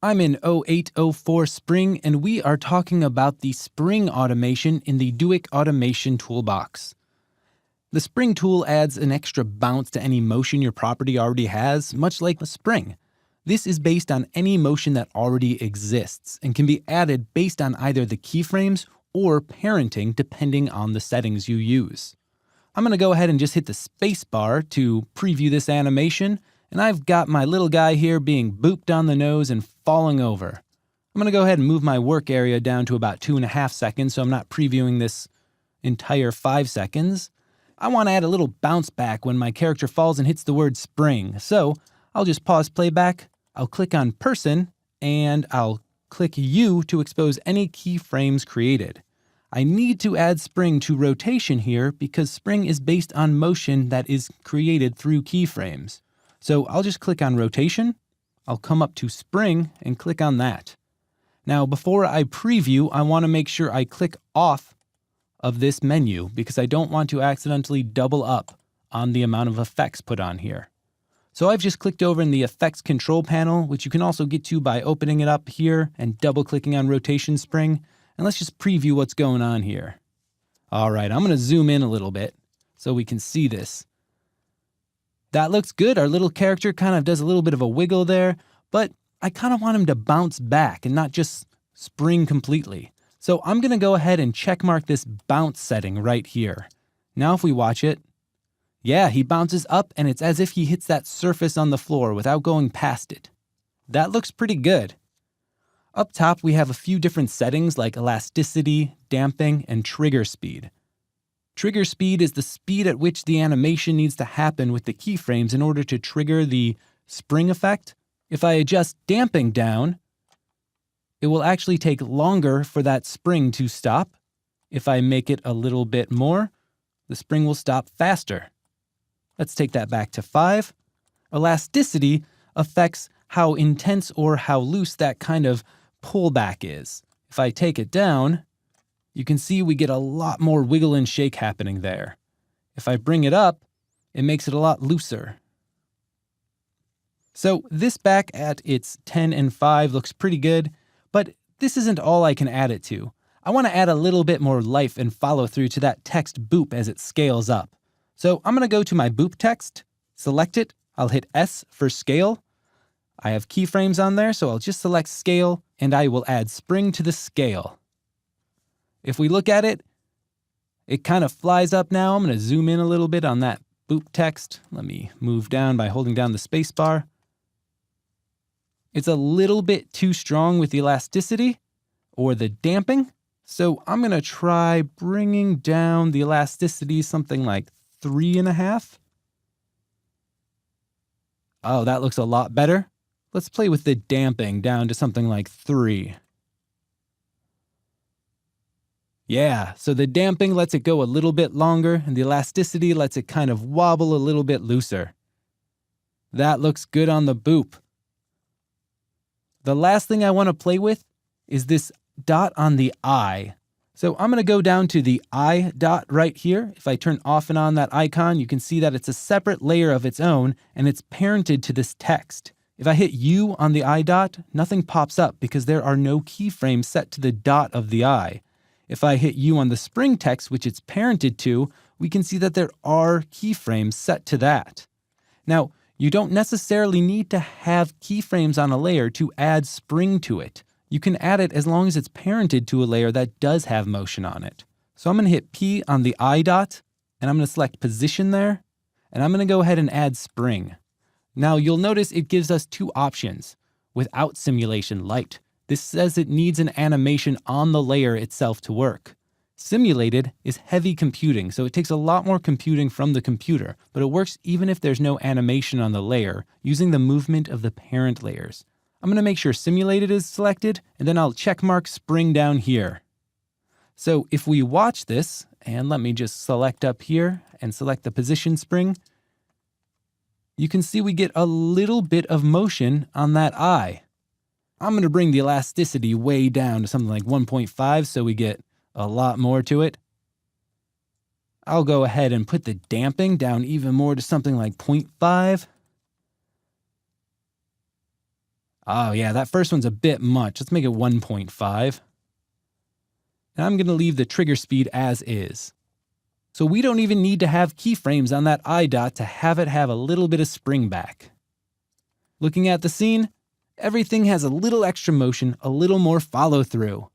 I'm in 0804 Spring, and we are talking about the Spring automation in the Duik Automation Toolbox. The Spring tool adds an extra bounce to any motion your property already has, much like a spring. This is based on any motion that already exists and can be added based on either the keyframes or parenting depending on the settings you use. I'm going to go ahead and just hit the space bar to preview this animation, and I've got my little guy here being booped on the nose and falling over. I'm going to go ahead and move my work area down to about 2.5 seconds so I'm not previewing this entire 5 seconds. I want to add a little bounce back when my character falls and hits the word spring, so I'll just pause playback, I'll click on person, and I'll click U to expose any keyframes created. I need to add spring to rotation here because spring is based on motion that is created through keyframes. So I'll just click on rotation, I'll come up to spring and click on that. Now before I preview, I want to make sure I click off of this menu because I don't want to accidentally double up on the amount of effects put on here. So I've just clicked over in the effects control panel, which you can also get to by opening it up here and double clicking on rotation spring. And let's just preview what's going on here. All right, I'm going to zoom in a little bit so we can see this. That looks good. Our little character kind of does a little bit of a wiggle there, but I kind of want him to bounce back and not just spring completely. So I'm going to go ahead and check mark this bounce setting right here. Now if we watch it, yeah, he bounces up and it's as if he hits that surface on the floor without going past it. That looks pretty good. Up top, we have a few different settings like elasticity, damping, and trigger speed. Trigger speed is the speed at which the animation needs to happen with the keyframes in order to trigger the spring effect. If I adjust damping down, it will actually take longer for that spring to stop. If I make it a little bit more, the spring will stop faster. Let's take that back to 5. Elasticity affects how intense or how loose that kind of pullback is. If I take it down, you can see we get a lot more wiggle and shake happening there. If I bring it up, it makes it a lot looser. So this back at its 10 and 5 looks pretty good, but this isn't all I can add it to. I want to add a little bit more life and follow through to that text boop as it scales up. So I'm going to go to my boop text, select it, I'll hit S for scale. I have keyframes on there, so I'll just select scale, and I will add spring to the scale. If we look at it, it kind of flies up now. I'm going to zoom in a little bit on that boop text. Let me move down by holding down the space bar. It's a little bit too strong with the elasticity or the damping, so I'm going to try bringing down the elasticity something like 3.5. Oh, that looks a lot better. Let's play with the damping down to something like 3. Yeah, so the damping lets it go a little bit longer, and the elasticity lets it kind of wobble a little bit looser. That looks good on the boop. The last thing I want to play with is this dot on the eye. So I'm going to go down to the eye dot right here. If I turn off and on that icon, you can see that it's a separate layer of its own, and it's parented to this text. If I hit U on the eye dot, nothing pops up because there are no keyframes set to the dot of the eye. If I hit U on the spring text, which it's parented to, we can see that there are keyframes set to that. Now, you don't necessarily need to have keyframes on a layer to add spring to it. You can add it as long as it's parented to a layer that does have motion on it. So I'm going to hit P on the eye dot, and I'm going to select position there, and I'm going to go ahead and add spring. Now you'll notice it gives us 2 options. Without simulation light, this says it needs an animation on the layer itself to work. Simulated is heavy computing, so it takes a lot more computing from the computer, but it works even if there's no animation on the layer, using the movement of the parent layers. I'm going to make sure simulated is selected, and then I'll check mark spring down here. So if we watch this, and let me just select up here and select the position spring, you can see we get a little bit of motion on that eye. I'm going to bring the elasticity way down to something like 1.5 so we get a lot more to it. I'll go ahead and put the damping down even more to something like 0.5. Oh yeah, that first one's a bit much. Let's make it 1.5. And I'm going to leave the trigger speed as is. So we don't even need to have keyframes on that eye dot to have it have a little bit of spring back. Looking at the scene, everything has a little extra motion, a little more follow through.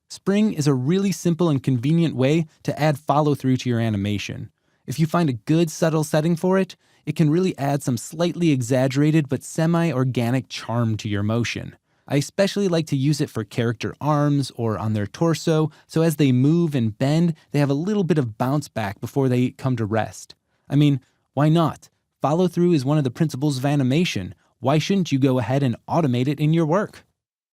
Spring is a really simple and convenient way to add follow through to your animation. If you find a good subtle setting for it, it can really add some slightly exaggerated but semi-organic charm to your motion. I especially like to use it for character arms or on their torso, so as they move and bend, they have a little bit of bounce back before they come to rest. I mean, why not? Follow through is one of the principles of animation. Why shouldn't you go ahead and automate it in your work?